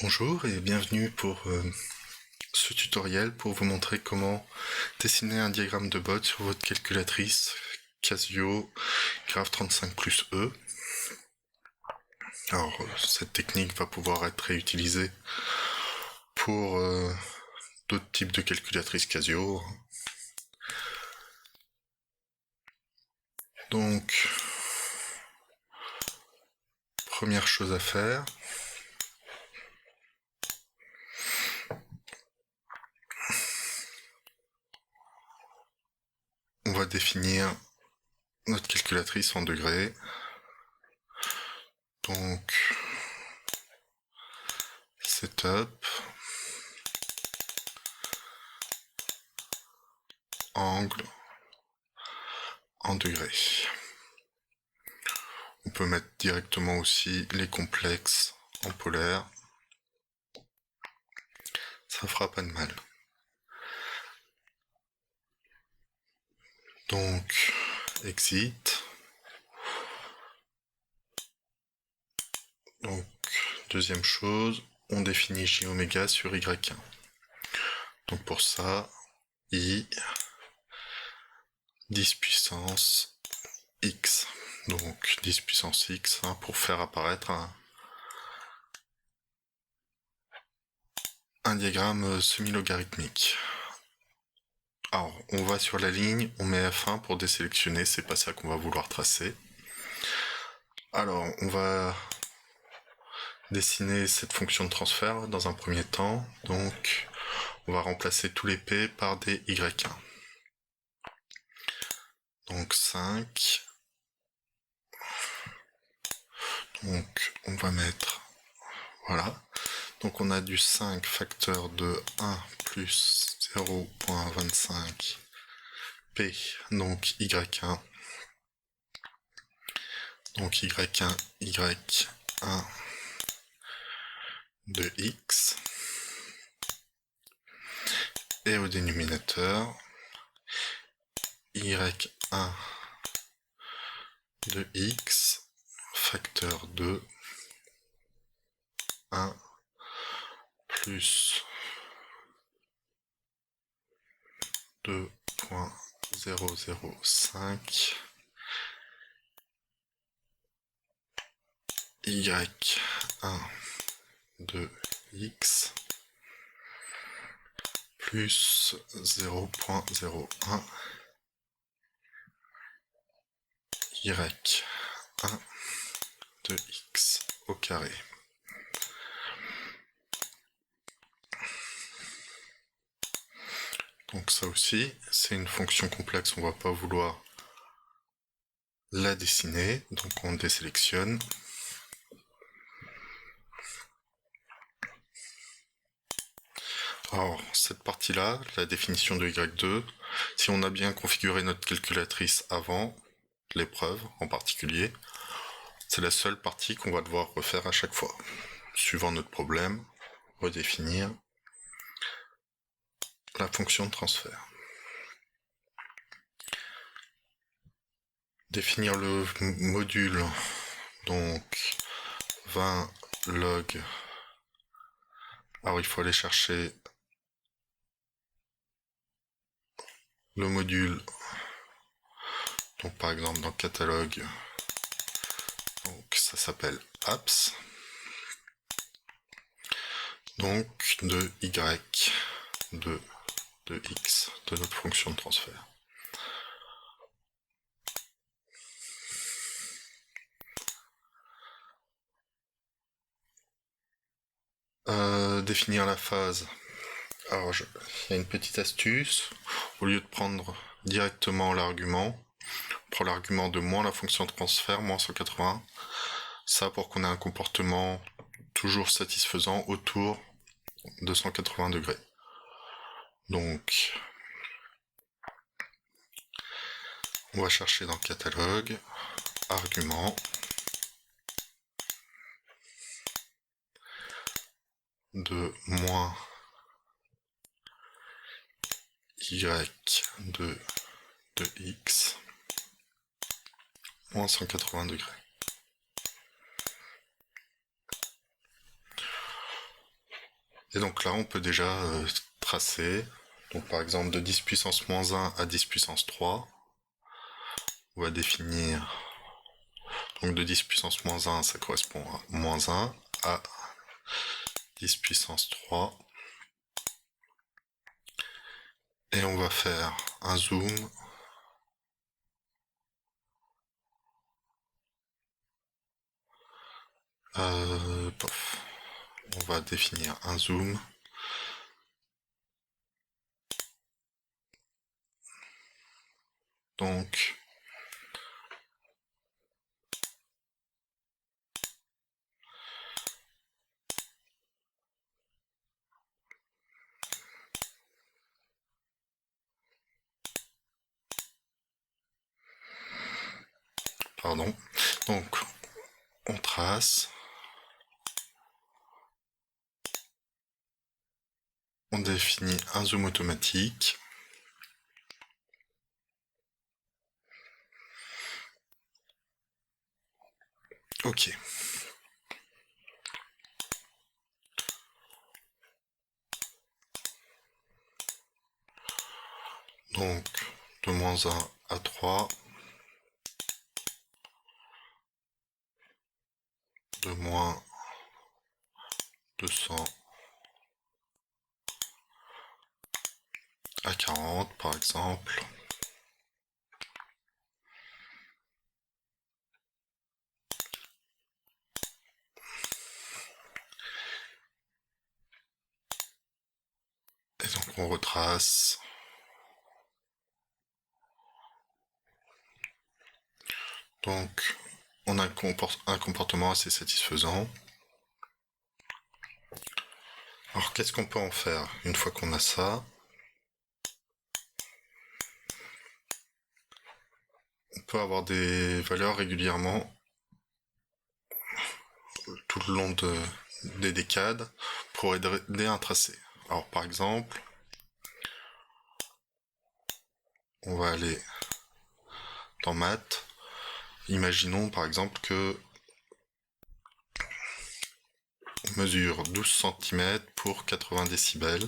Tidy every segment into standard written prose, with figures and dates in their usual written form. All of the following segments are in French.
Bonjour et bienvenue pour ce tutoriel pour vous montrer comment dessiner un diagramme de Bode sur votre calculatrice Casio Graph 35 plus E. Alors cette technique va pouvoir être réutilisée pour d'autres types de calculatrices Casio. Donc, première chose à faire, on va définir notre calculatrice en degrés. Donc, setup, angle, en degrés. On peut mettre directement aussi les complexes en polaire. Ça fera pas de mal. Donc, exit. Donc, deuxième chose, on définit J oméga sur Y1. Donc pour ça, I 10 puissance X. Donc 10 puissance X pour faire apparaître un diagramme semi-logarithmique. Alors, on va sur la ligne, on met F1 pour désélectionner, c'est pas ça qu'on va vouloir tracer. Alors, on va dessiner cette fonction de transfert dans un premier temps. Donc, on va remplacer tous les P par des Y1. Donc 5. Donc, on va mettre... Voilà. Donc, on a du 5 facteur de 1 plus 0.25 P, donc Y1. Donc Y1, Y1 de X. Et au dénominateur, Y1 de X facteur de 1 plus 2.005 Y1 de X plus 0.01 Y1 de X au carré. Donc ça aussi, c'est une fonction complexe, on va pas vouloir la dessiner, donc on désélectionne. Alors, cette partie-là, la définition de Y2, si on a bien configuré notre calculatrice avant, l'épreuve en particulier, c'est la seule partie qu'on va devoir refaire à chaque fois. Suivant notre problème, redéfinir la fonction de transfert. Définir le module, donc 20 log. Alors il faut aller chercher le module, donc par exemple dans catalogue, donc ça s'appelle apps, donc de y, de x, de notre fonction de transfert. Définir la phase. Alors il y a une petite astuce, au lieu de prendre directement l'argument, on prend l'argument de moins la fonction de transfert, moins 180, ça pour qu'on ait un comportement toujours satisfaisant autour de 180 degrés. Donc, on va chercher dans catalogue, argument, de moins y de x, moins 180 degrés. Et donc là, on peut déjà tracer. Donc par exemple, de 10 puissance moins 1 à 10 puissance 3, on va définir. Donc de 10 puissance moins 1, ça correspond à moins 1 à 10 puissance 3. Et on va faire un zoom. On va définir un zoom. Donc, pardon. Donc, on trace. On définit un zoom automatique. Ok. Donc, de moins 1 à 3. De moins 200 à 40, par exemple. Et donc, on retrace. Donc, on a un comportement assez satisfaisant. Alors, qu'est-ce qu'on peut en faire une fois qu'on a ça? On peut avoir des valeurs régulièrement tout le long des décades pour aider un tracé. Alors, par exemple, on va aller dans Math. Imaginons par exemple que on mesure 12 cm pour 80 décibels.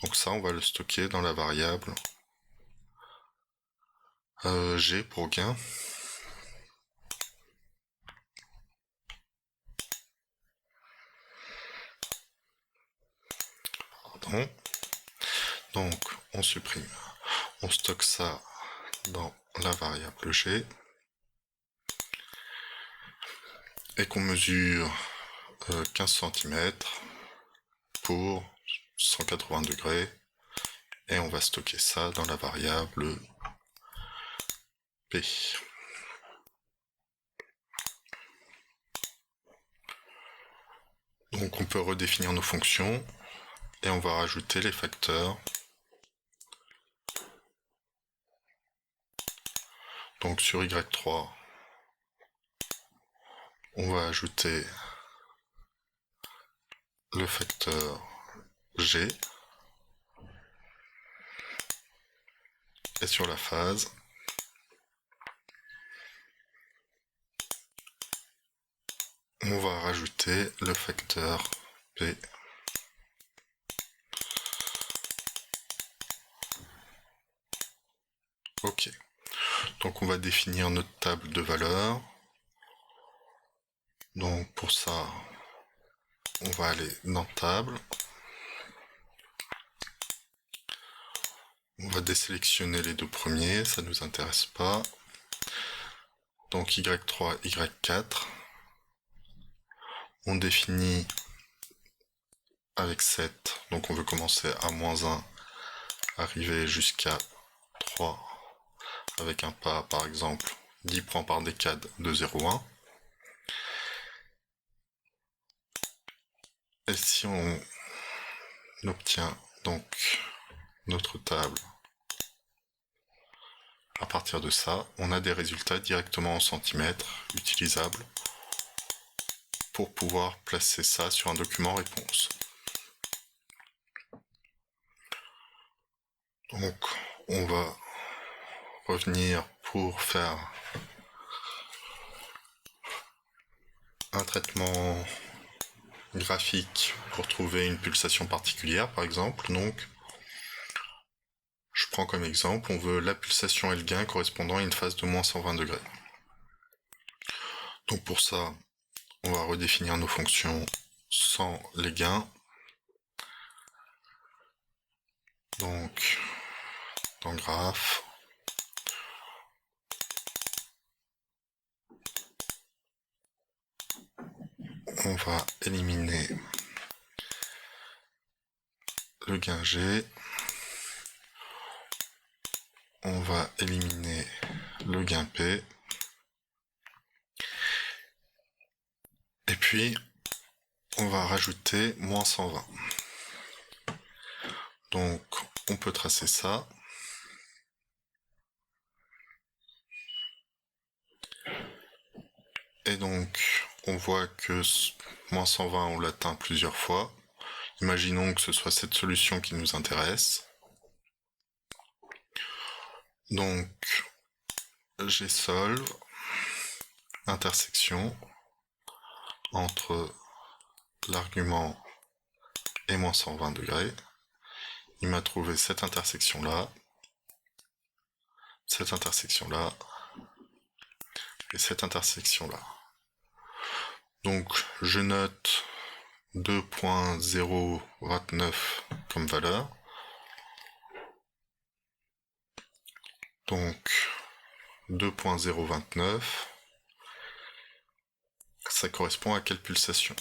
Donc ça, on va le stocker dans la variable G pour gain. Pardon. Donc, on supprime. On stocke ça dans la variable G. Et qu'on mesure 15 cm pour 180 degrés. Et on va stocker ça dans la variable P. Donc on peut redéfinir nos fonctions et on va rajouter les facteurs. Donc sur Y3, on va ajouter le facteur G. Et sur la phase, on va rajouter le facteur P. Ok. Donc on va définir notre table de valeurs. Donc pour ça, on va aller dans table. On va désélectionner les deux premiers, ça ne nous intéresse pas. Donc Y3, Y4. On définit avec 7, donc on veut commencer à moins 1, arriver jusqu'à 3, avec un pas par exemple 10 points par décade de 0,1. Et si on obtient donc notre table à partir de ça, on a des résultats directement en centimètres utilisables pour pouvoir placer ça sur un document réponse. Donc on va revenir pour faire un traitement graphique pour trouver une pulsation particulière, par exemple. Donc, je prends comme exemple, on veut la pulsation et le gain correspondant à une phase de moins 120 degrés. Donc pour ça, on va redéfinir nos fonctions sans les gains. Donc, dans graphe, on va éliminer le gain G. On va éliminer le gain P. Et puis, on va rajouter moins 120. Donc, on peut tracer ça. Et donc, on voit que moins 120, on l'atteint plusieurs fois. Imaginons que ce soit cette solution qui nous intéresse. Donc, Gsolve, intersection entre l'argument et moins 120 degrés. Il m'a trouvé cette intersection-là, cette intersection-là, et cette intersection-là. Donc, je note 2.029 comme valeur. Donc, 2.029, ça correspond à quelle pulsation?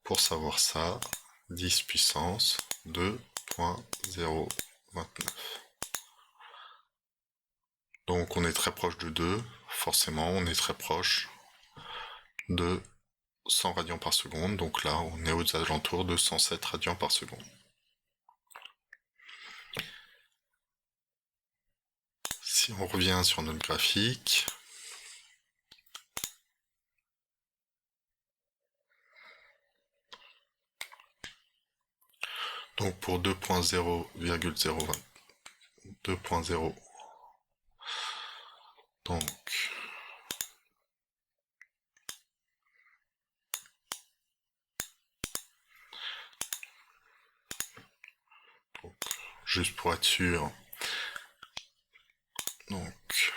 Pour savoir ça, 10 puissance 2.029. Donc on est très proche de 2, forcément on est très proche de 100 radians par seconde, donc là on est aux alentours de 107 radians par seconde. Si on revient sur notre graphique, donc pour 2.0,020, 2.0, donc juste pour être sûr, donc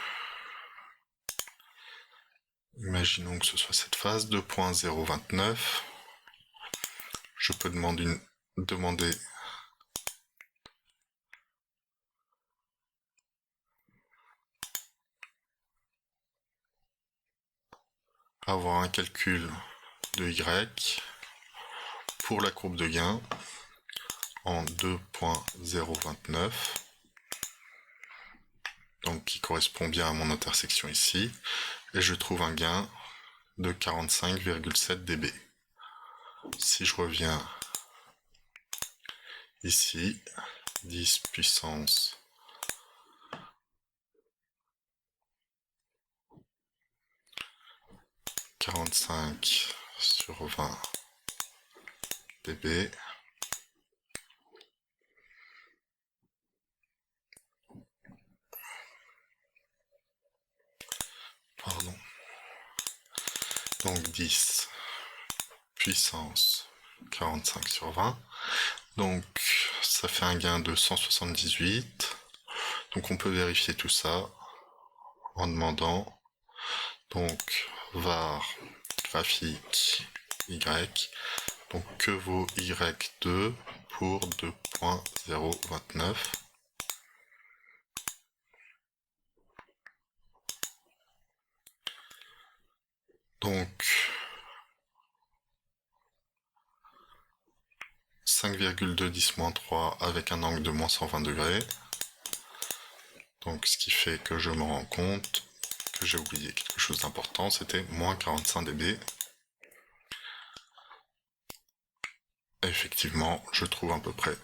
imaginons que ce soit cette phase 2.029, je peux demander avoir un calcul de Y pour la courbe de gain en 2.029, donc qui correspond bien à mon intersection ici, et je trouve un gain de 45,7 dB. Si je reviens ici, 10 puissance 45 sur 20 dB. Pardon. Donc 10 puissance 45 sur 20. Donc ça fait un gain de 178. Donc on peut vérifier tout ça en demandant donc var graphique y, donc que vaut y2 pour 2.029. Donc 5,2 10-3 avec un angle de moins 120 degrés. Donc ce qui fait que je me rends compte que j'ai oublié quelque chose d'important, c'était moins 45 dB. Et effectivement, je trouve à peu près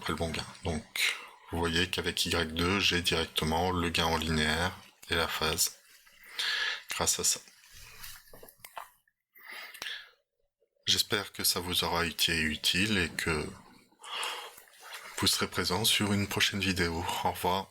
le bon gain. Donc vous voyez qu'avec Y2, j'ai directement le gain en linéaire et la phase grâce à ça. J'espère que ça vous aura été utile et que vous serez présent sur une prochaine vidéo. Au revoir.